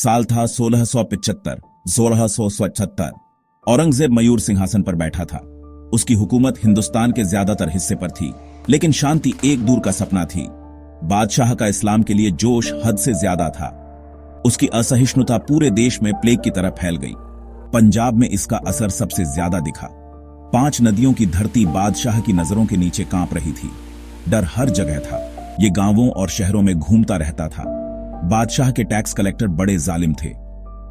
साल था 1675 1677। औरंगजेब मयूर सिंहासन पर बैठा था। उसकी हुकूमत हिंदुस्तान के ज्यादातर हिस्से पर थी, लेकिन शांति एक दूर का सपना थी। बादशाह का इस्लाम के लिए जोश हद से ज्यादा था। उसकी असहिष्णुता पूरे देश में प्लेग की तरह फैल गई। पंजाब में इसका असर सबसे ज्यादा दिखा। 5 नदियों की धरती बादशाह की नजरों के नीचे कांप रही थी। डर हर जगह था। ये गांवों और शहरों में घूमता रहता था। बादशाह के टैक्स कलेक्टर बड़े जालिम थे।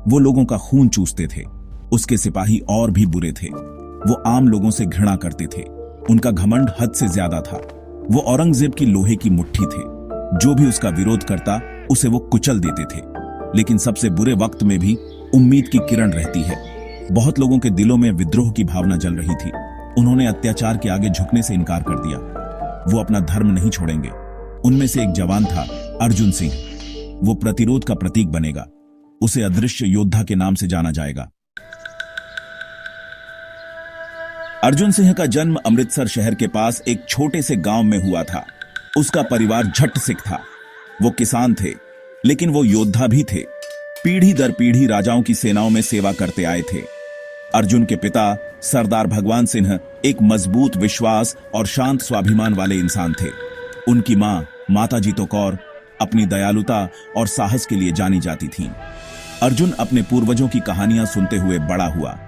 वो लोगों का खून चूसते थे। उसके सिपाही और भी बुरे थे। वो आम लोगों से घृणा करते थे। उनका घमंड हद से ज्यादा था। वो औरंगजेब की लोहे की मुट्ठी थे। जो भी उसका विरोध करता उसे वो कुचल देते थे। लेकिन सबसे बुरे वक्त में भी उम्मीद की किरण रहती है। बहुत लोगों के दिलों में विद्रोह की भावना जल रही थी। उन्होंने अत्याचार के आगे झुकने से इनकार कर दिया। वो अपना धर्म नहीं छोड़ेंगे। उनमें से एक जवान था, अर्जुन सिंह। वो प्रतिरोध का प्रतीक बनेगा। उसे अदृश्य योद्धा के नाम से जाना जाएगा। अर्जुन सिंह का जन्म अमृतसर शहर के पास एक छोटे से गांव में हुआ था। उसका परिवार झट सिख था। वो किसान थे, लेकिन वो योद्धा भी थे। पीढ़ी दर पीढ़ी राजाओं की सेनाओं में सेवा करते आए थे। अर्जुन के पिता सरदार भगवान सिंह एक मजबूत विश्वास और शांत स्वाभिमान वाले इंसान थे। उनकी मां माता जीतो कौर अपनी दयालुता और साहस के लिए जानी जाती थीं। अर्जुन अपने पूर्वजों की कहानियां सुनते हुए बड़ा हुआ।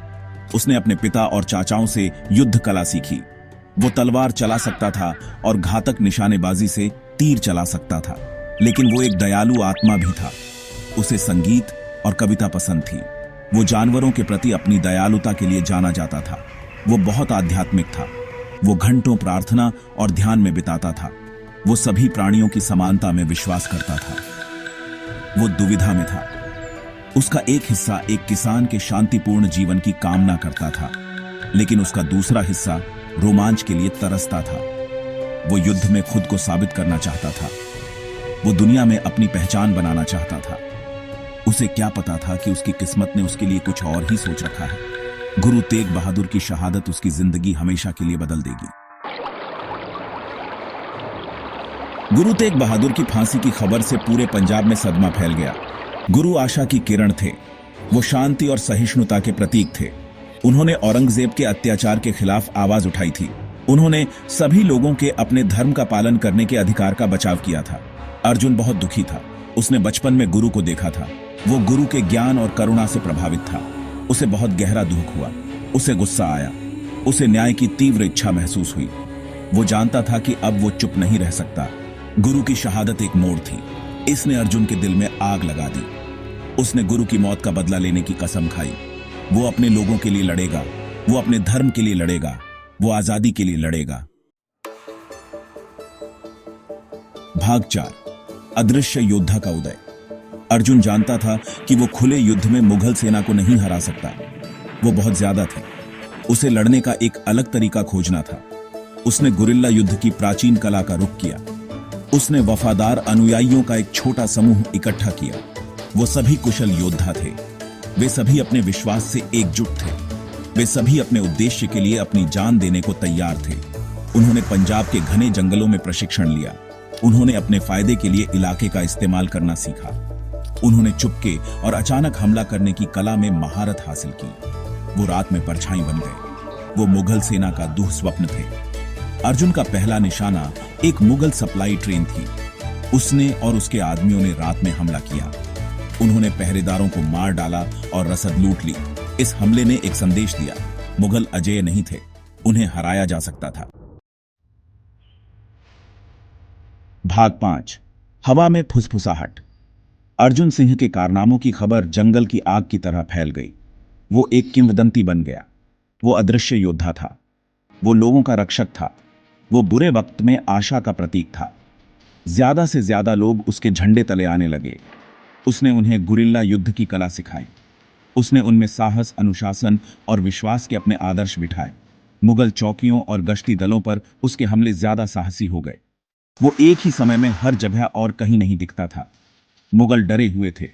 उसने अपने पिता और चाचाओं से युद्ध कला सीखी। वो तलवार चला सकता था और घातक निशानेबाजी से तीर चला सकता था। लेकिन वो एक दयालु आत्मा भी था। उसे संगीत और कविता पसंद थी। वो जानवरों के प्रति अपनी दयालुता के लिए जाना जाता था। वो बहुत आध्यात्मिक था। वो घंटों प्रार्थना और ध्यान में बिताता था। वो सभी प्राणियों की समानता में विश्वास करता था। वो दुविधा में था। उसका एक हिस्सा एक किसान के शांतिपूर्ण जीवन की कामना करता था, लेकिन उसका दूसरा हिस्सा रोमांच के लिए तरसता था। वो युद्ध में खुद को साबित करना चाहता था। वो दुनिया में अपनी पहचान बनाना चाहता था। उसे क्या पता था कि उसकी किस्मत ने उसके लिए कुछ और ही सोच रखा है। गुरु तेग बहादुर की शहादत उसकी जिंदगी हमेशा के लिए बदल देगी। गुरु तेग बहादुर की फांसी की खबर से पूरे पंजाब में सदमा फैल गया। गुरु आशा की किरण थे। वो शांति और सहिष्णुता के प्रतीक थे। उन्होंने औरंगजेब के अत्याचार के खिलाफ आवाज उठाई थी। उन्होंने सभी लोगों के अपने धर्म का पालन करने के अधिकार का बचाव किया था। अर्जुन बहुत दुखी था। उसने बचपन में गुरु को देखा था। वो गुरु के ज्ञान और करुणा से प्रभावित था। उसे बहुत गहरा दुख हुआ। उसे गुस्सा आया। उसे न्याय की तीव्र इच्छा महसूस हुई। वो जानता था कि अब वो चुप नहीं रह सकता। गुरु की शहादत एक मोड़ थी। इसने अर्जुन के दिल में आग लगा दी। उसने गुरु की मौत का बदला लेने की कसम खाई। वो अपने लोगों के लिए लड़ेगा। वो अपने धर्म के लिए लड़ेगा। वो आजादी के लिए लड़ेगा। भाग 4, अदृश्य योद्धा का उदय। अर्जुन जानता था कि वो खुले युद्ध में मुगल सेना को नहीं हरा सकता। वो बहुत ज्यादा थी। उसे लड़ने का एक अलग तरीका खोजना था। उसने गुरिल्ला युद्ध की प्राचीन कला का रुख किया। उसने वफादार अनुयायियों का एक छोटा समूह इकट्ठा किया। वो सभी कुशल योद्धा थे। वे सभी अपने विश्वास से एकजुट थे। वे सभी अपने उद्देश्य के लिए अपनी जान देने को तैयार थे। उन्होंने पंजाब के घने जंगलों में प्रशिक्षण लिया। उन्होंने अपने फायदे के लिए इलाके का इस्तेमाल करना सीखा। उन्होंने चुपके और अचानक हमला करने की कला में महारत हासिल की। वो रात में परछाई बन गए। वो मुगल सेना का दुःस्वप्न थे। अर्जुन का पहला निशाना एक मुगल सप्लाई ट्रेन थी। उसने और उसके आदमियों ने रात में हमला किया। उन्होंने पहरेदारों को मार डाला और रसद लूट ली। इस हमले ने एक संदेश दिया, मुगल अजेय नहीं थे। उन्हें हराया जा सकता था। भाग 5, हवा में फुसफुसाहट। अर्जुन सिंह के कारनामों की खबर जंगल की आग की तरह फैल गई। वो एक किंवदंती बन गया। वो अदृश्य योद्धा था। वो लोगों का रक्षक था। वो बुरे वक्त में आशा का प्रतीक था। ज्यादा से ज्यादा लोग उसके झंडे तले आने लगे। उसने उन्हें गुरिल्ला युद्ध की कला सिखाई। उसने उनमें साहस, अनुशासन और विश्वास के अपने आदर्श बिठाए। मुगल चौकियों और गश्ती दलों पर उसके हमले ज्यादा साहसी हो गए। वो एक ही समय में हर जगह और कहीं नहीं दिखता था। मुगल डरे हुए थे।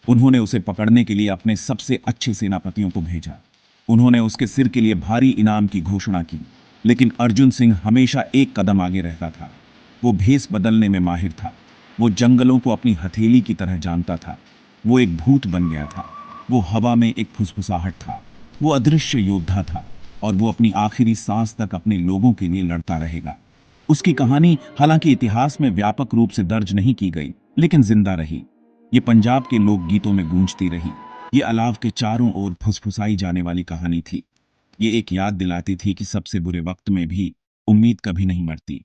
उन्होंने उसे पकड़ने के लिए अपने सबसे अच्छे सेनापतियों को भेजा। उन्होंने उसके सिर के लिए भारी इनाम की घोषणा की। लेकिन अर्जुन सिंह हमेशा एक कदम आगे रहता था। वो भेष बदलने में माहिर था। वो जंगलों को अपनी हथेली की तरह जानता था। वो एक भूत बन गया था। वो हवा में एक फुसफुसाहट था। वो अदृश्य योद्धा था और वो अपनी आखिरी सांस तक अपने लोगों के लिए लड़ता रहेगा। उसकी कहानी हालांकि इतिहास में व्यापक रूप से दर्ज नहीं की गई, लेकिन जिंदा रही। ये पंजाब के लोक गीतों में गूंजती रही। ये अलाव के चारों ओर फुसफुसाई जाने वाली कहानी थी। ये एक याद दिलाती थी कि सबसे बुरे वक्त में भी उम्मीद कभी नहीं मरती।